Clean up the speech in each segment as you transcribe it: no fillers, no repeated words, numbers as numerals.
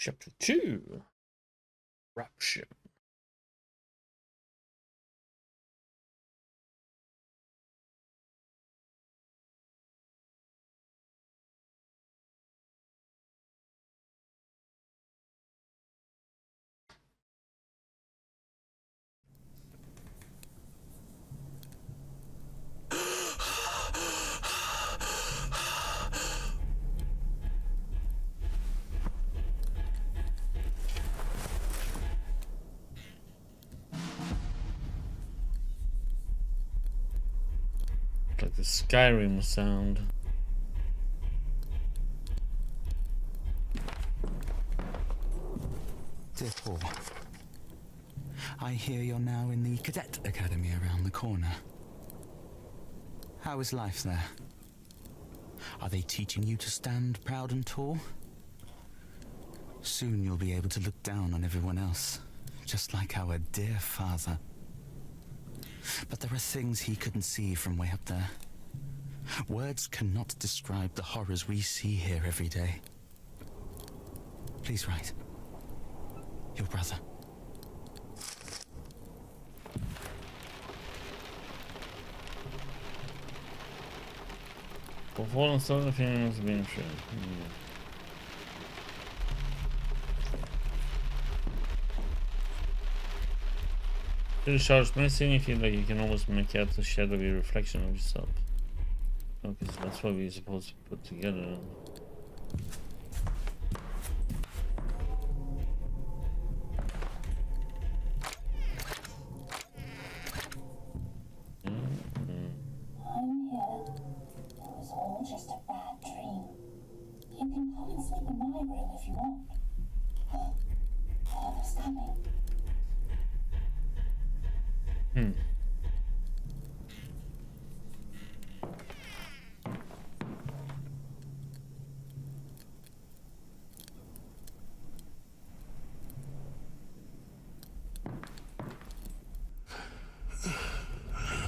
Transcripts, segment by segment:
Chapter 2. Corruption. Like the Skyrim sound. Dear Paul, I hear you're now in the Cadet Academy around the corner. How is life there? Are they teaching you to stand proud and tall? Soon you'll be able to look down on everyone else, just like our dear father. But there are things he couldn't see from way up there. Words cannot describe the horrors we see here every day. Please write. Your brother. Performance of the film has been shown. To recharge medicine, you feel like you can almost make out the shadowy reflection of yourself. Okay, so that's what we're supposed to put together. I'm here. It was all just a bad dream. You can come and sleep in my room if you want. Father's coming.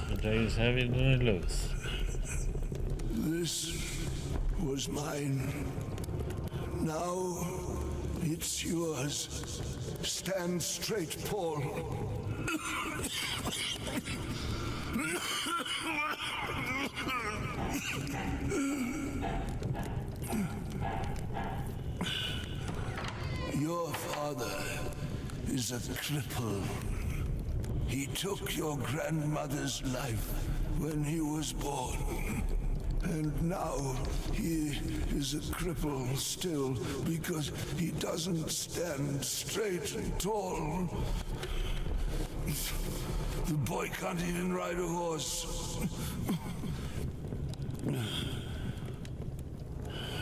The day is heavier than it looks. This was mine. Now it's yours. Stand straight, Paul. Your father is a cripple. He took your grandmother's life when he was born. And now he is a cripple still because he doesn't stand straight and tall. The boy can't even ride a horse.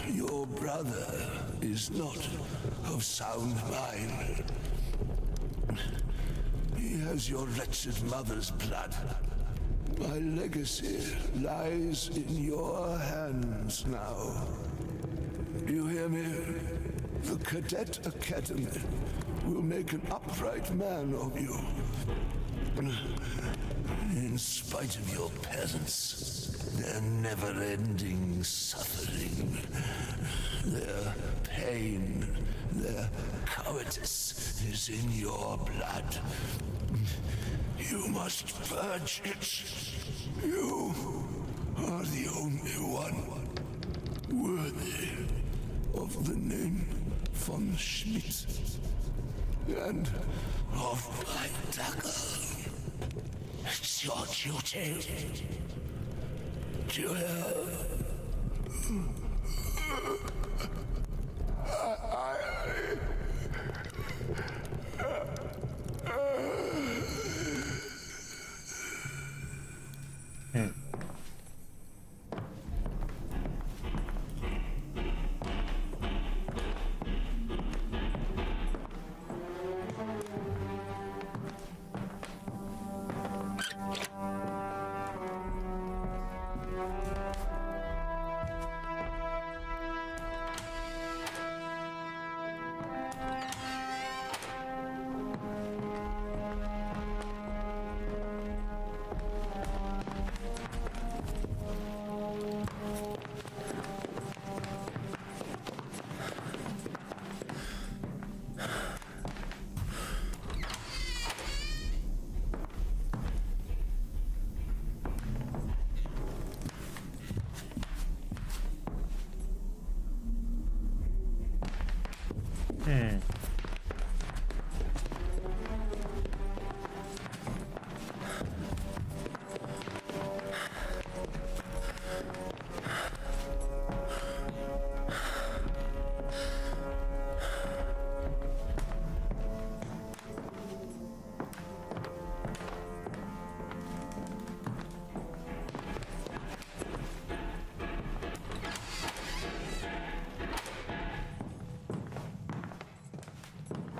Your brother is not of sound mind. He has your wretched mother's blood. My legacy lies in your hands now. You hear me? The Cadet Academy will make an upright man of you. In spite of your parents, their never-ending suffering, their pain, their cowardice is in your blood. You must purge it. You are the only one worthy of the name von Schmidt and of my dagger. It's your duty to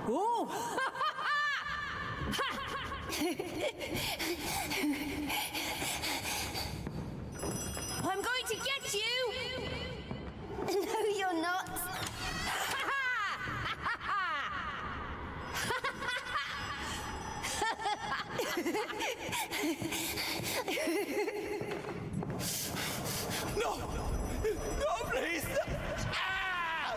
Ooh! I'm going to get you! No, you're not. No! No, please! Ah!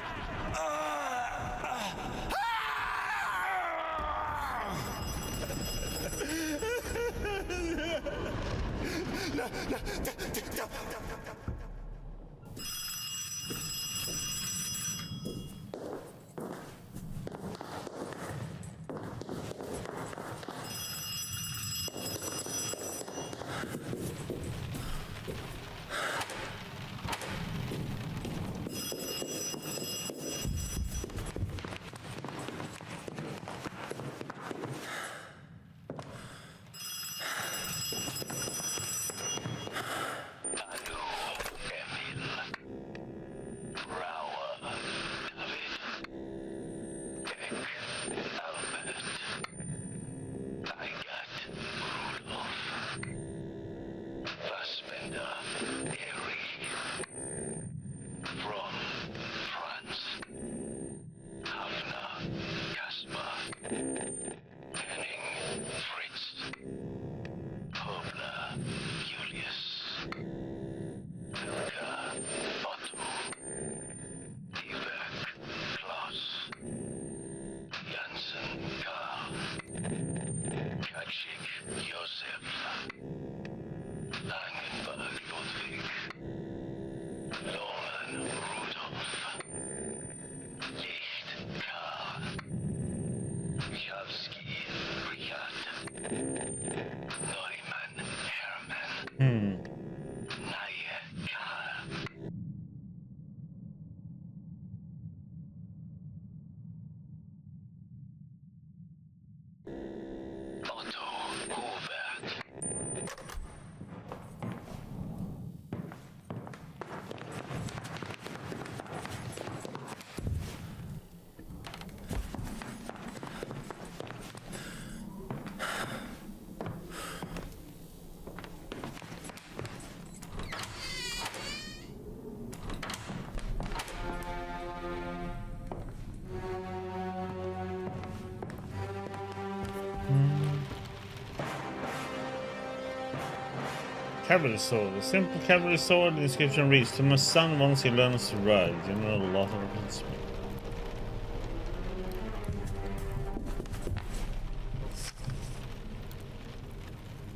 Cavalry sword. A simple cavalry sword. The inscription reads, "To my son once he learns to ride." You know a lot of it.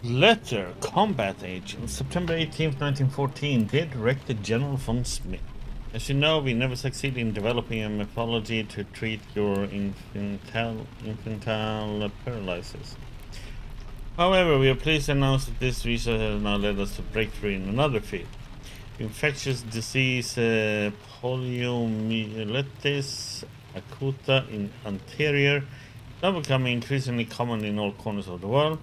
Letter, Combat Agent, September 18th, 1914. Dear Director General von Smith. As you know, we never succeeded in developing a methodology to treat your infantile paralysis. However, we are pleased to announce that this research has now led us to breakthrough in another field. Infectious disease poliomyelitis acuta in anterior, now becoming increasingly common in all corners of the world,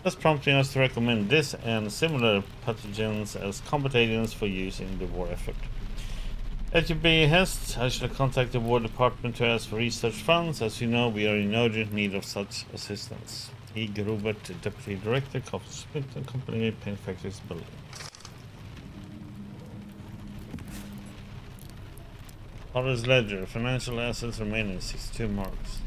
thus prompting us to recommend this and similar pathogens as combat agents for use in the war effort. At your behest, I shall contact the War Department to ask for research funds. As you know, we are in urgent need of such assistance. E. Grubert, Deputy Director, Coffee Smith and Company, Paint Factories, Berlin. Horace Ledger, financial assets remaining 62 marks.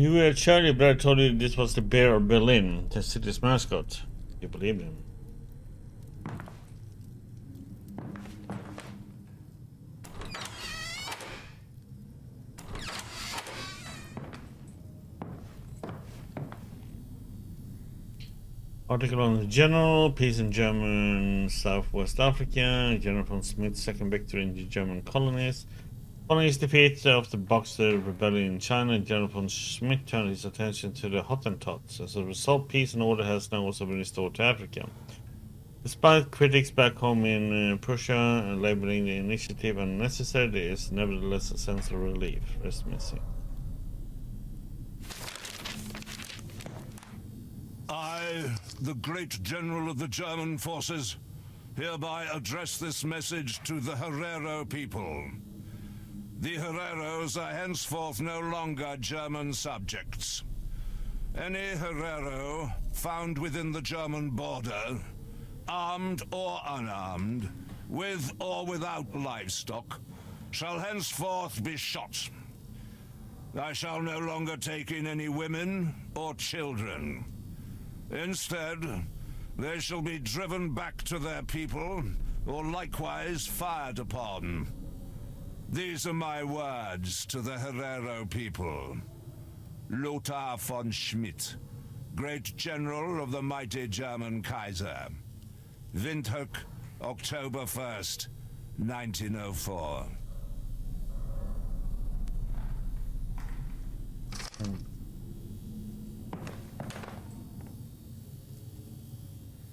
You were a child, your brother told you this was the Bear of Berlin, the city's mascot. You believe him. Article on the General, Peace in German Southwest Africa, General von Smith's second victory in the German colonies. Following his defeat of the Boxer Rebellion in China, General von Schmidt turned his attention to the Hottentots. As a result, peace and order has now also been restored to Africa. Despite critics back home in Prussia labeling the initiative unnecessary, there is nevertheless a sense of relief. Rest missing. I, the great general of the German forces, hereby address this message to the Herero people. The Hereros are henceforth no longer German subjects. Any Herero found within the German border, armed or unarmed, with or without livestock, shall henceforth be shot. I shall no longer take in any women or children. Instead, they shall be driven back to their people, or likewise fired upon. These are my words to the Herero people. Lothar von Schmidt, Great General of the mighty German Kaiser. Windhoek, October 1st, 1904.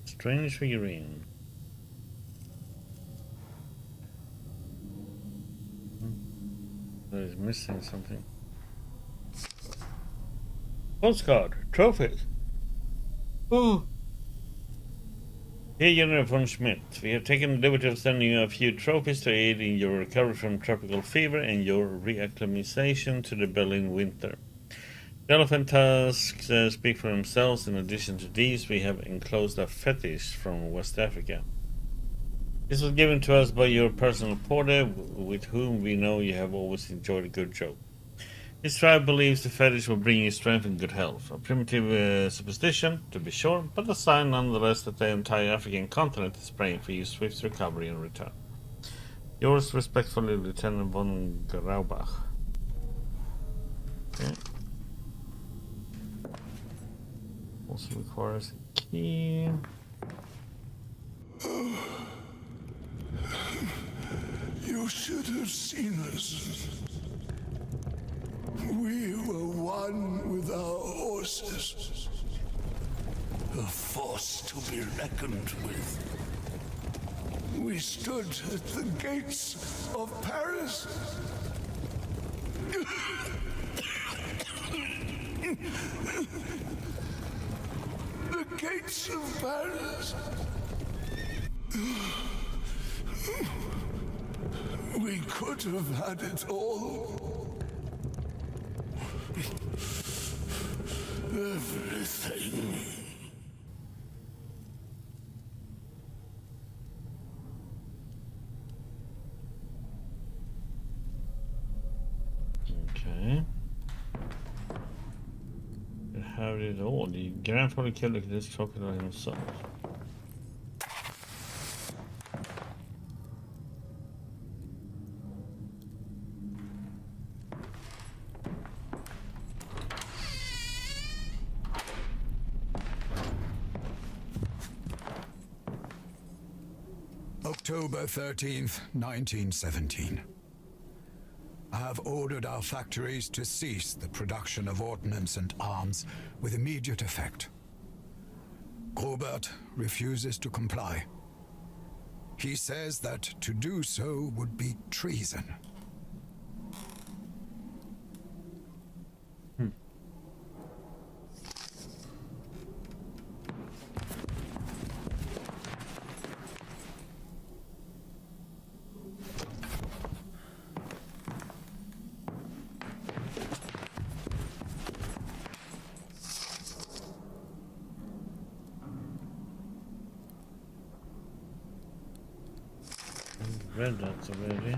Strange figurine. That is missing something. Postcard. Trophies. Oh. Dear General von Schmidt, we have taken the liberty of sending you a few trophies to aid in your recovery from tropical fever and your reacclimatization to the Berlin winter. The elephant tusks speak for themselves. In addition to these, we have enclosed a fetish from West Africa. This was given to us by your personal porter, with whom we know you have always enjoyed a good joke. This tribe believes the fetish will bring you strength and good health. A primitive superstition, to be sure, but a sign nonetheless that the entire African continent is praying for your swift recovery and return. Yours respectfully, Lieutenant von Graubach. Okay. Also requires a key. You should have seen us. We were one with our horses. A force to be reckoned with. We stood at the gates of Paris. The gates of Paris. We could have had it all. Everything. Okay. You have it all. The grandfather killed this crocodile himself. October 13th, 1917. I have ordered our factories to cease the production of ordnance and arms with immediate effect. Grobert refuses to comply. He says that to do so would be treason. Read that already.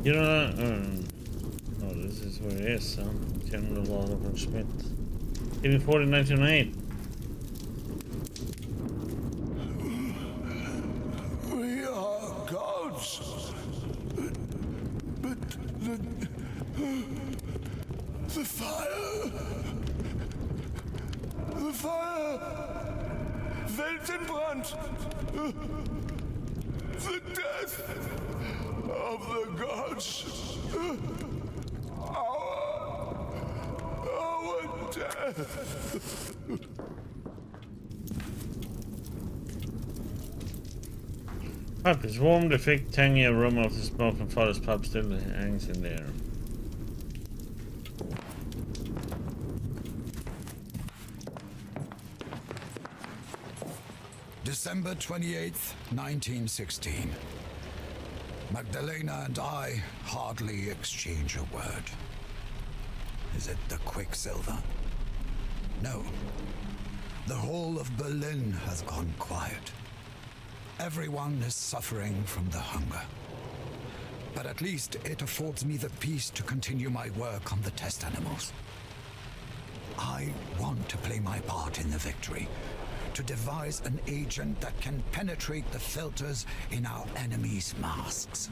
You know, no, this is where it is. General Law von Schmidt. 1840, 1908. We are gods. But the fire. The fire. Weltenbrand. The death of the gods. Our death. Pub is warm. The thick, tangy aroma of the smoke from father's pub still hangs in the air. December 28th, 1916. Magdalena and I hardly exchange a word. Is it the Quicksilver? No. The whole of Berlin has gone quiet. Everyone is suffering from the hunger. But at least it affords me the peace to continue my work on the test animals. I want to play my part in the victory, to devise an agent that can penetrate the filters in our enemies' masks.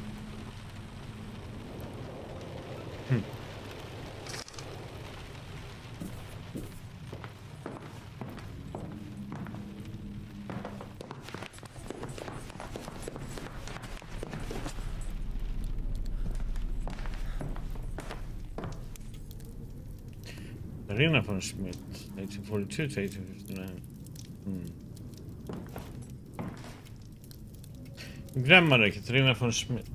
Arena von Schmidt, 1842 to 1859. Grandmother Katarina von Schmidt.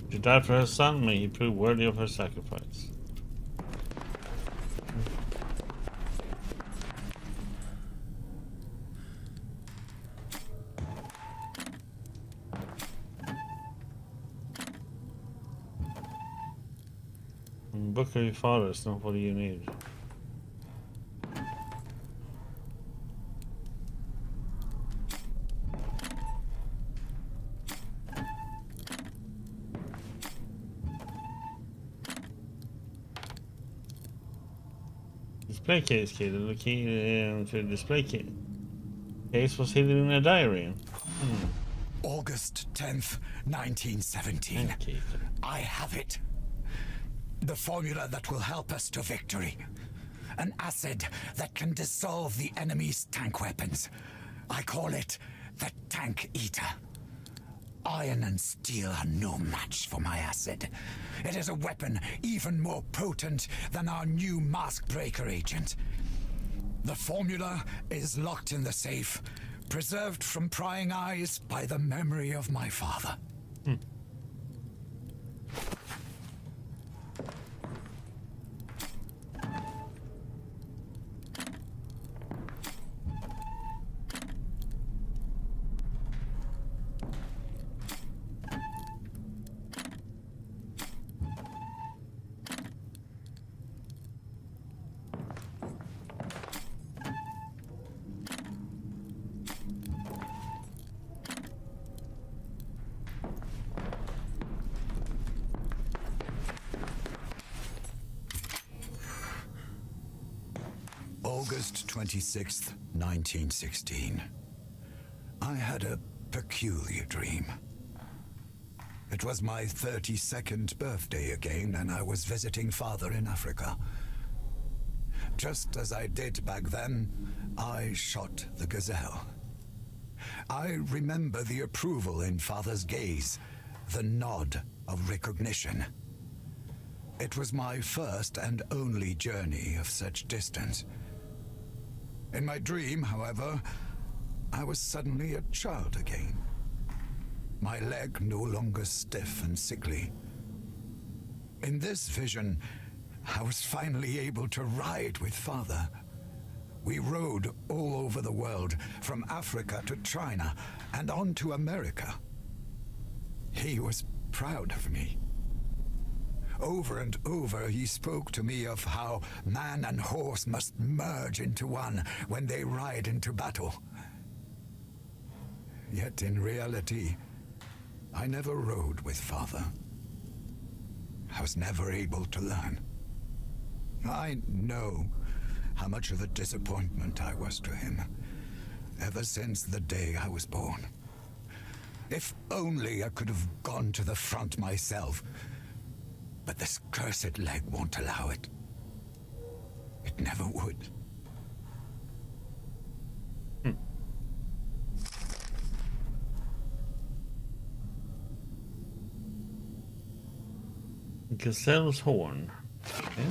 She died for her son, may he prove worthy of her sacrifice. Book of your father is not what you need. Display case key. The key to the display case was hidden in a diary. August 10th, 1917. Okay. I have it. The formula that will help us to victory. An acid that can dissolve the enemy's tank weapons. I call it the Tank Eater. Iron and steel are no match for my acid. It is a weapon even more potent than our new mask breaker agent. The formula is locked in the safe, preserved from prying eyes by the memory of my father. August 26th, 1916. I had a peculiar dream. It was my 32nd birthday again, and I was visiting Father in Africa. Just as I did back then, I shot the gazelle. I remember the approval in Father's gaze, the nod of recognition. It was my first and only journey of such distance. In my dream, however, I was suddenly a child again. My leg no longer stiff and sickly. In this vision, I was finally able to ride with Father. We rode all over the world, from Africa to China, and on to America. He was proud of me. Over and over he spoke to me of how man and horse must merge into one when they ride into battle. Yet in reality, I never rode with Father. I was never able to learn. I know how much of a disappointment I was to him, ever since the day I was born. If only I could have gone to the front myself, but this cursed leg won't allow it. It never would. Gazelle's horn. Okay.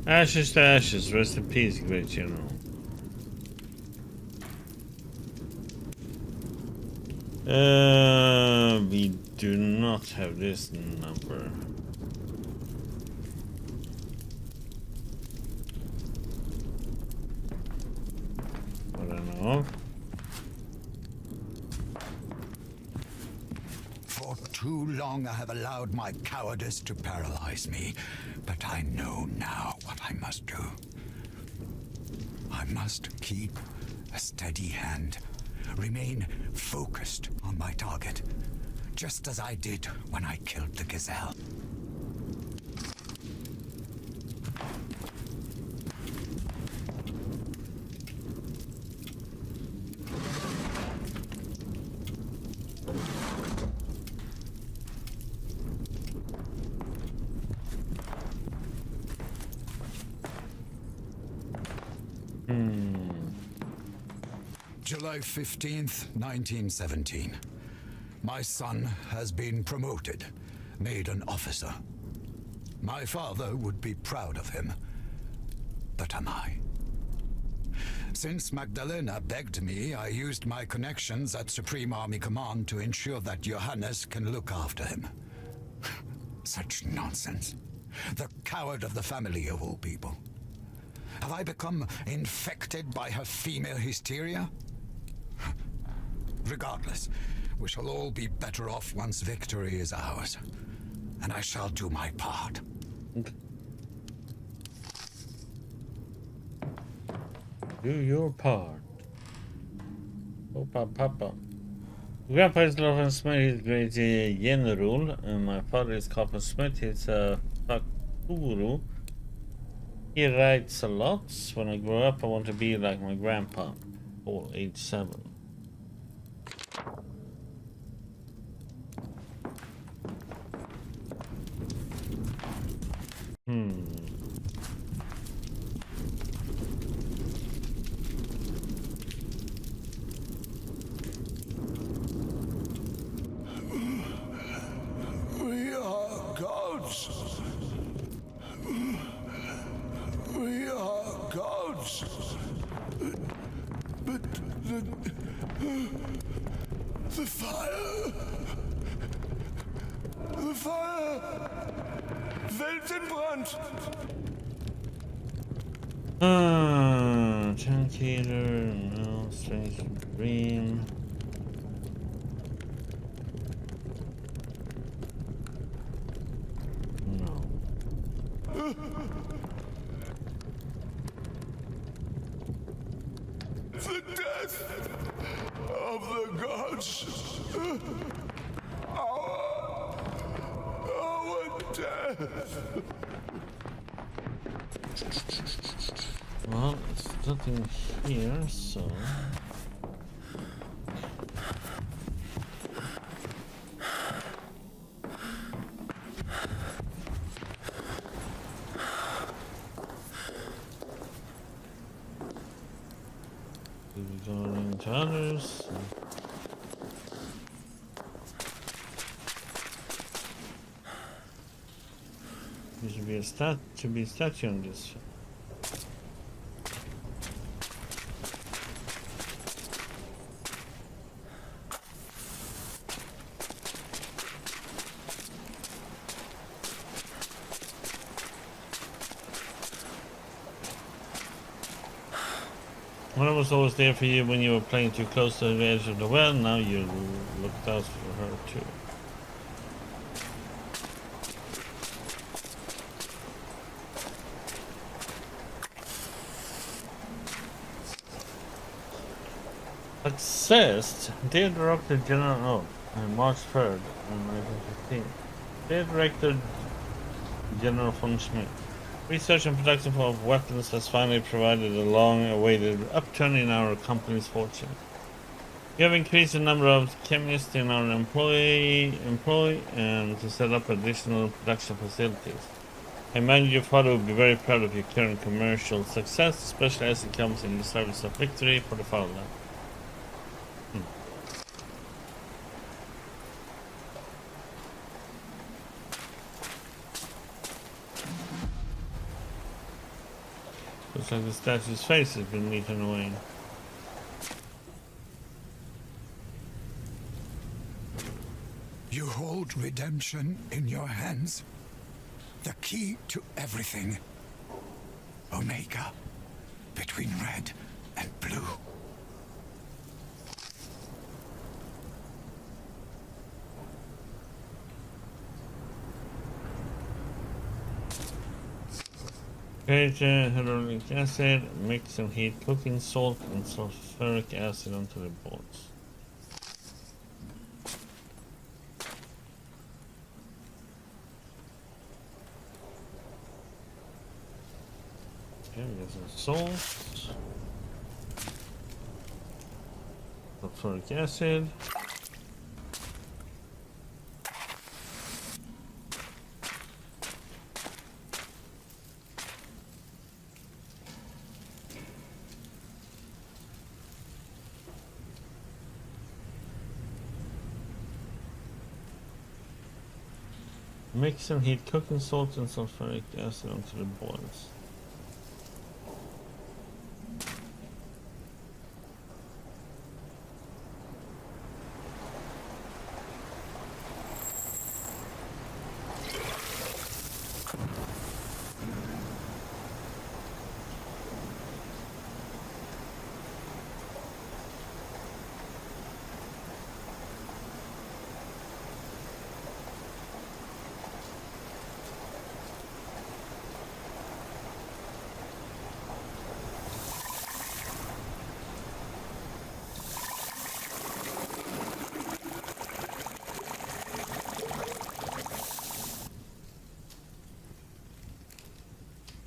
Ashes to ashes, rest in peace, great general. We do not have this number. I don't know. For too long I have allowed my cowardice to paralyze me, but I know now what I must do. I must keep a steady hand, remain focused on my target, just as I did when I killed the gazelle. July 15th, 1917. My son has been promoted, made an officer. My father would be proud of him, but am I? Since Magdalena begged me, I used my connections at Supreme Army Command to ensure that Johannes can look after him. Such nonsense. The coward of the family of all people. Have I become infected by her female hysteria? Regardless, we shall all be better off once victory is ours. And I shall do my part. Do your part. Opa, papa. Grandpa is locksmith, he's great general. And my father is coppersmith, he's a fakuru. He writes a lot. When I grow up, I want to be like my grandpa. All age 7. We are gods. We are gods. But the fire. The fire. Weltenbrand. Truncator, no, strange dream. No. The death of the gods. Our death. Well, it's nothing here, so... We go into others. There should be a statue on this. One was always there for you when you were playing too close to the edge of the well. Now you looked out for her too. Success. Dear Director General. On March 3rd, 1915. Dear Director General von Schmidt. Research and production of weapons has finally provided a long-awaited upturn in our company's fortune. We have increased the number of chemists in our employ and to set up additional production facilities. I imagine your father will be very proud of your current commercial success, especially as it comes in the service of victory for the fatherland. Looks like the statue's face has been eaten away. You hold redemption in your hands. The key to everything. Omega. Between red and blue. Create hyaluronic acid, mix and heat cooking salt and sulfuric acid onto the boards. Okay, we got some salt, sulfuric acid. Mix and heat cooking salt and sulfuric acid onto the boards.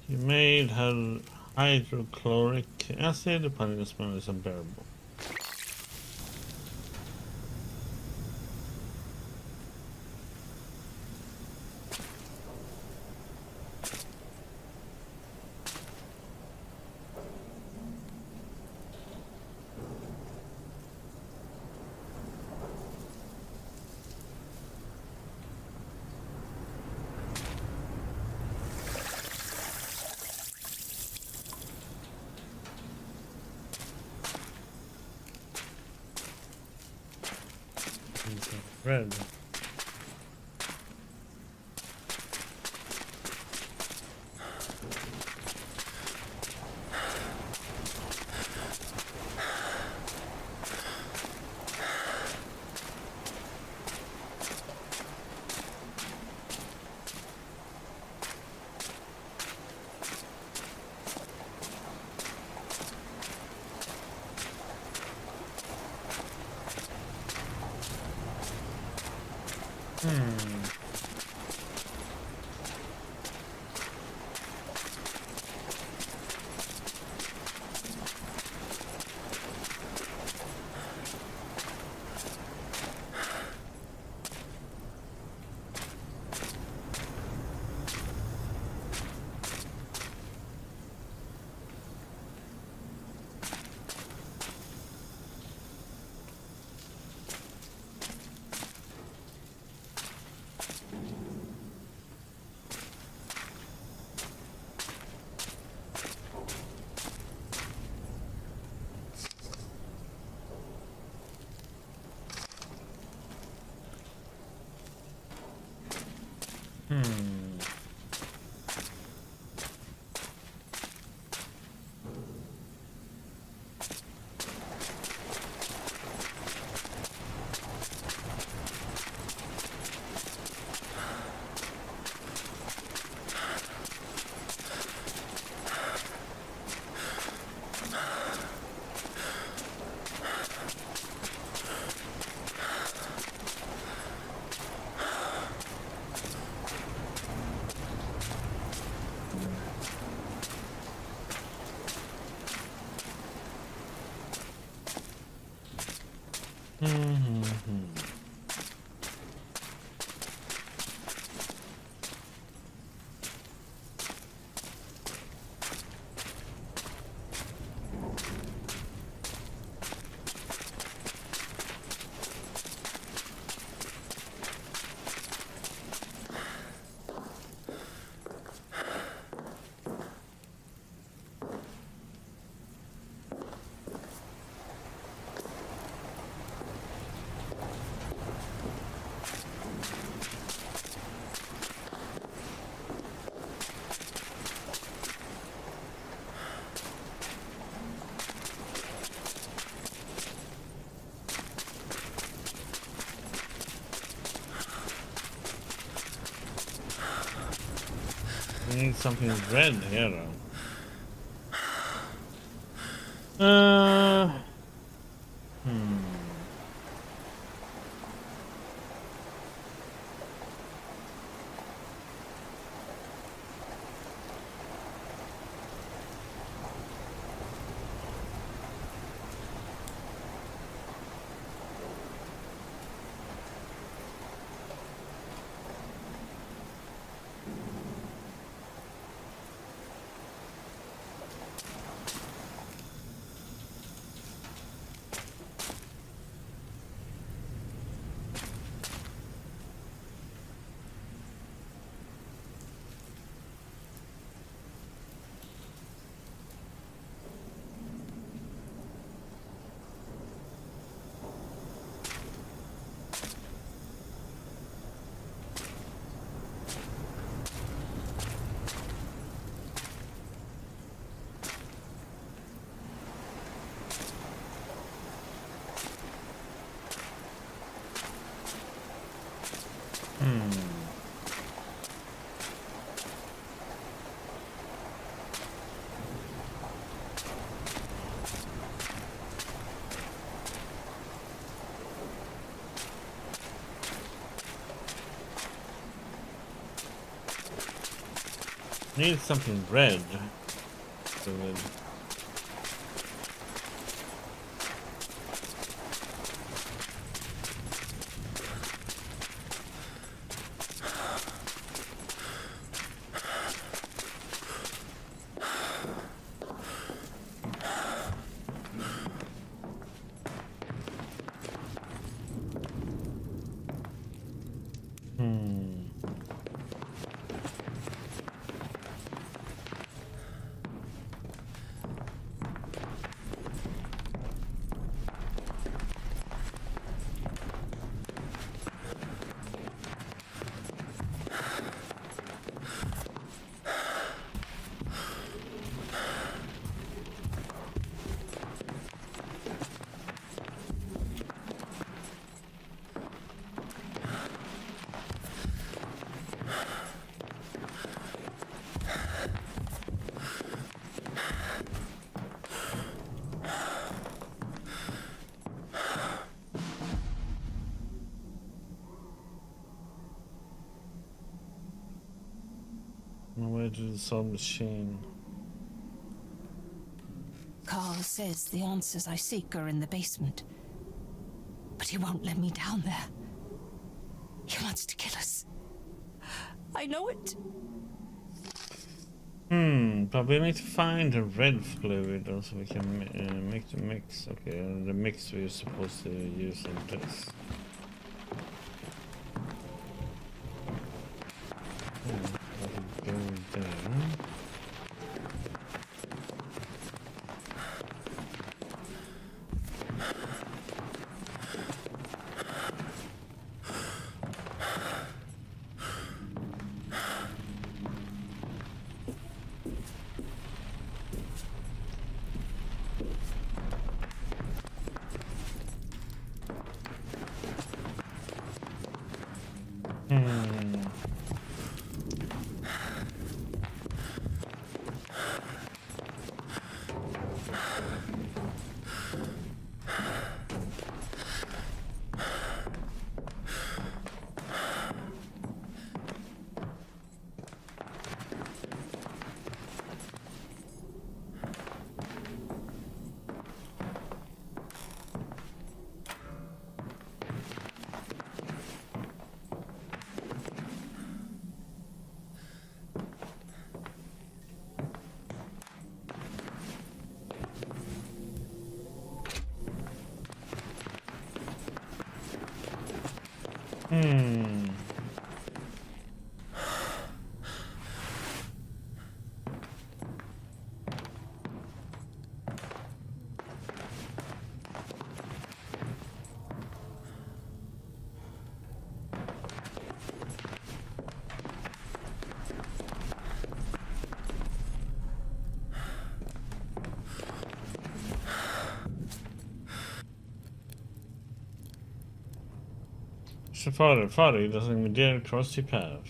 You made hydrochloric acid, the pungent smell is unbearable. Red. We need something red here though. Need something red. So red. Where to the soul machine? Carl says the answers I seek are in the basement. But he won't let me down there. He wants to kill us. I know it. But we need to find the red fluid so we can make the mix. Okay, the mix we're supposed to use in this. Go there. Hmm. Father doesn't even dare cross your path.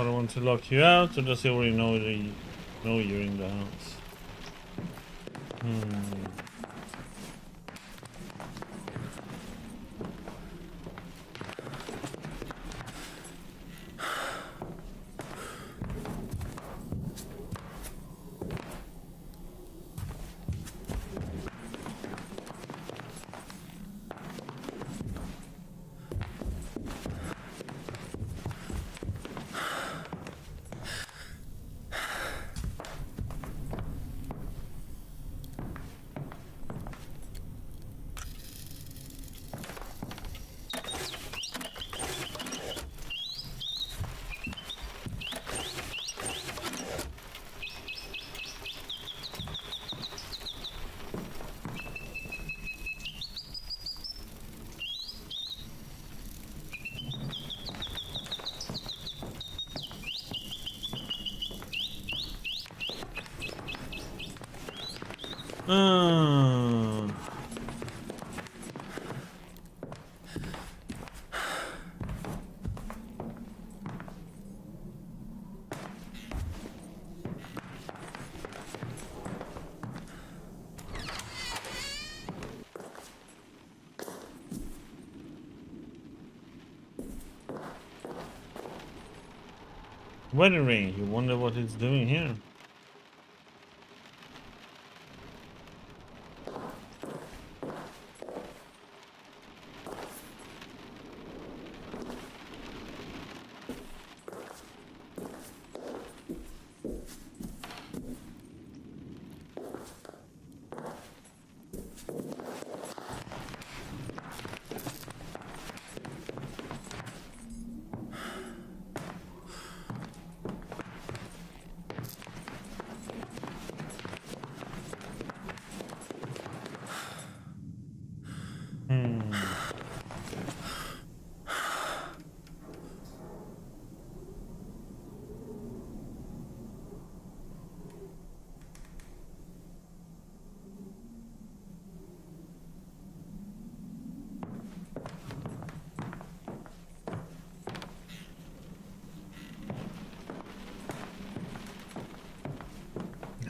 I don't want to lock you out, or does he already know you're in the house? Wedding ring. You wonder what it's doing here.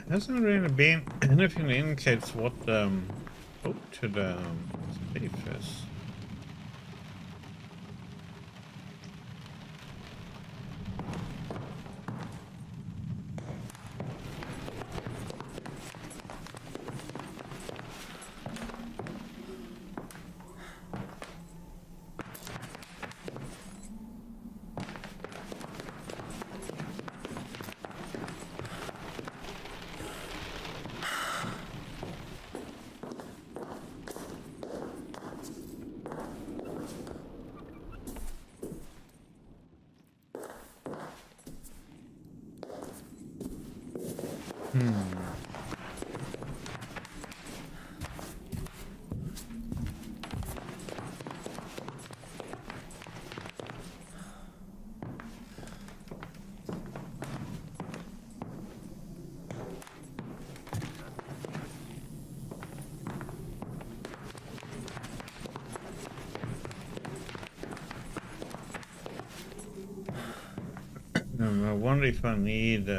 Hasn't really been anything that indicates what hope to the thief is. I wonder if I need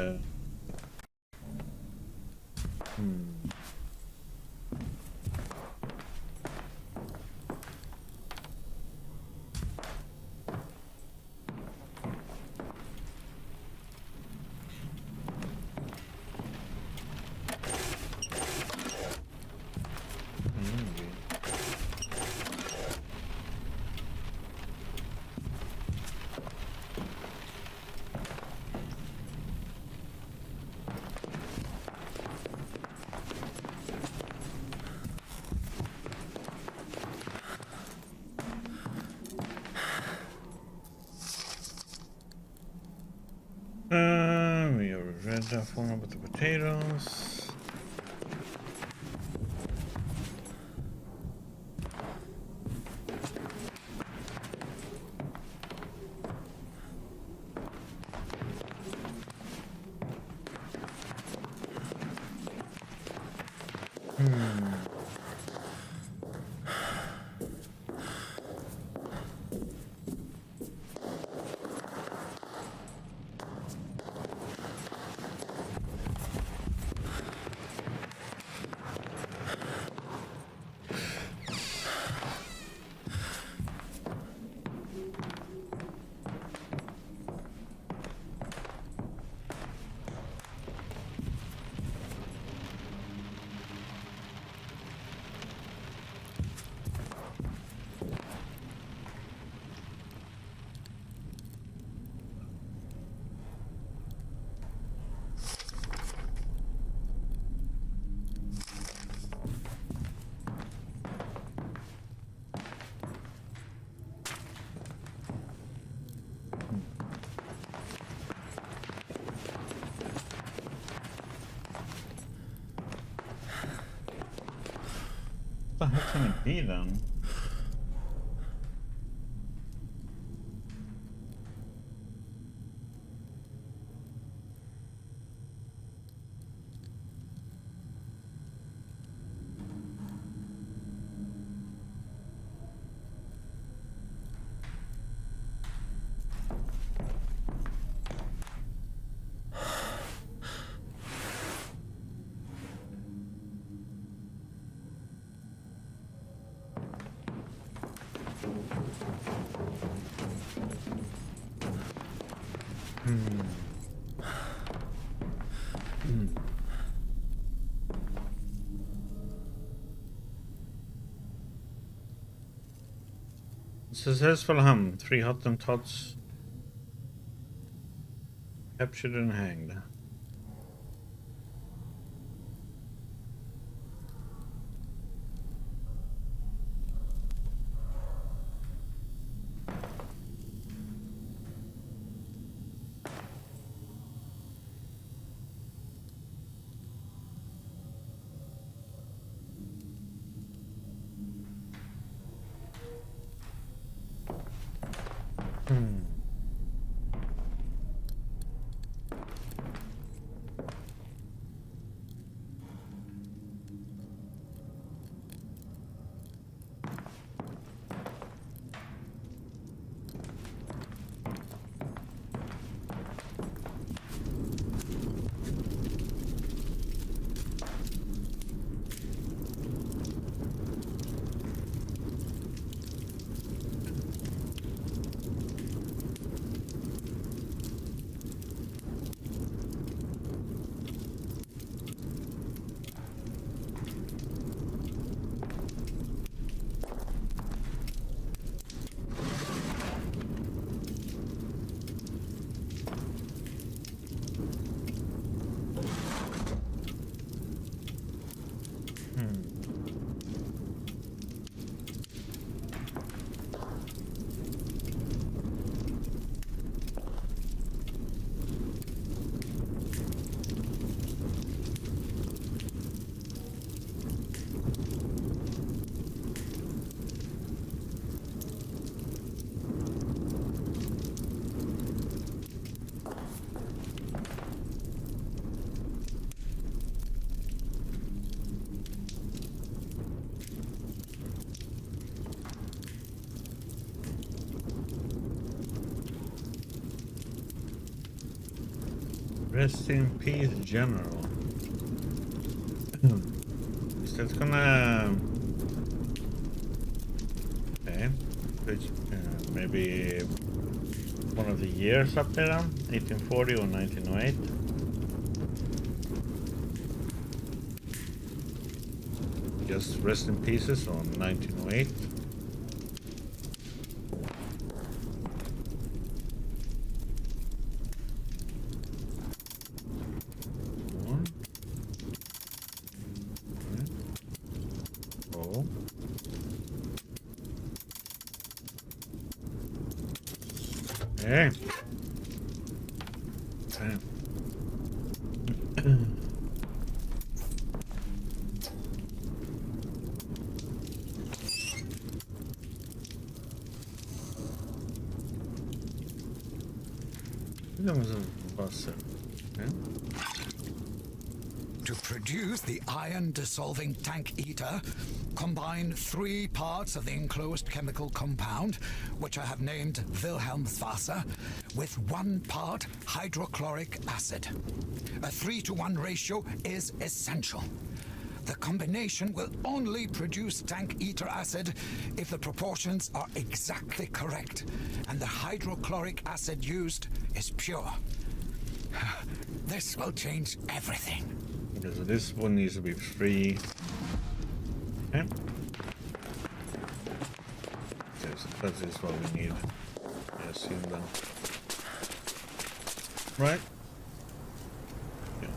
We already read that one about the potatoes. What the heck can it be then? Successful hum. 3 Hottentots captured and hanged. Rest in peace, General. Is that gonna... Okay. Which, maybe one of the years up there, 1840 or 1908. Just rest in pieces on 1908. Okay. Okay. To produce the iron-dissolving tank eater, combine 3 parts of the enclosed chemical compound, which I have named Wilhelmswasser, with 1 part hydrochloric acid. A 3-to-1 ratio is essential. The combination will only produce tank eater acid if the proportions are exactly correct and the hydrochloric acid used is pure. This will change everything. Okay, so this one needs to be free. Okay. Okay, so that is what we need. I assume then. Right. Yeah.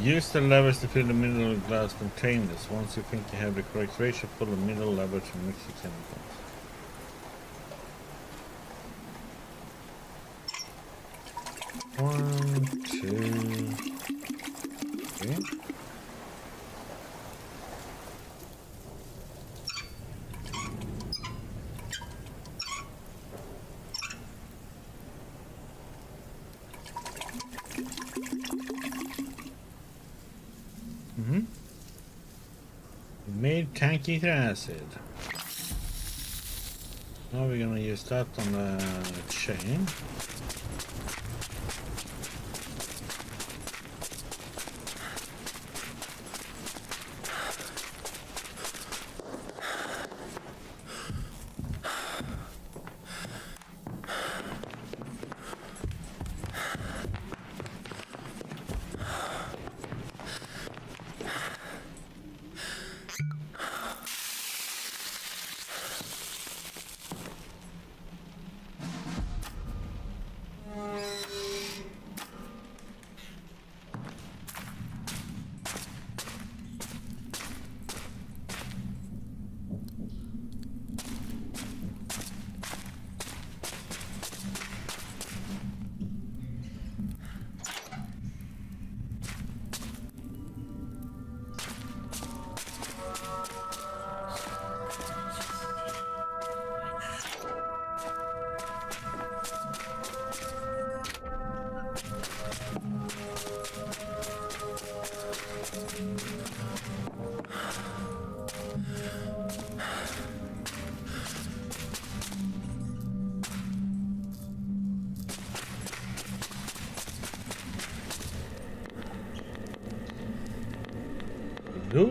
Use the levers to fill the middle glass containers. Once you think you have the correct ratio, pull the middle lever to mix the chemicals. One, two, three. Made tank eater acid. Now we're gonna use that on the chain. Hello.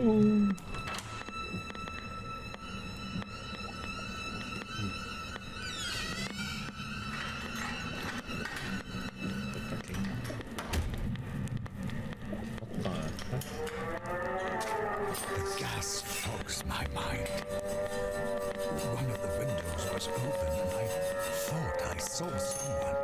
The gas fogs my mind. One of the windows was open and I thought I saw someone.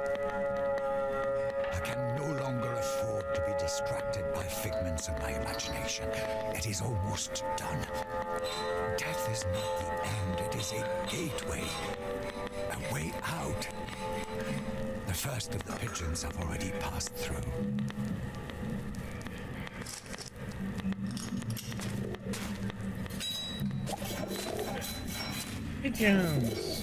I can no longer afford to be distracted by figments of my imagination. It is almost done. Death is not the end, it is a gateway. A way out. The first of the pigeons have already passed through. Pigeons.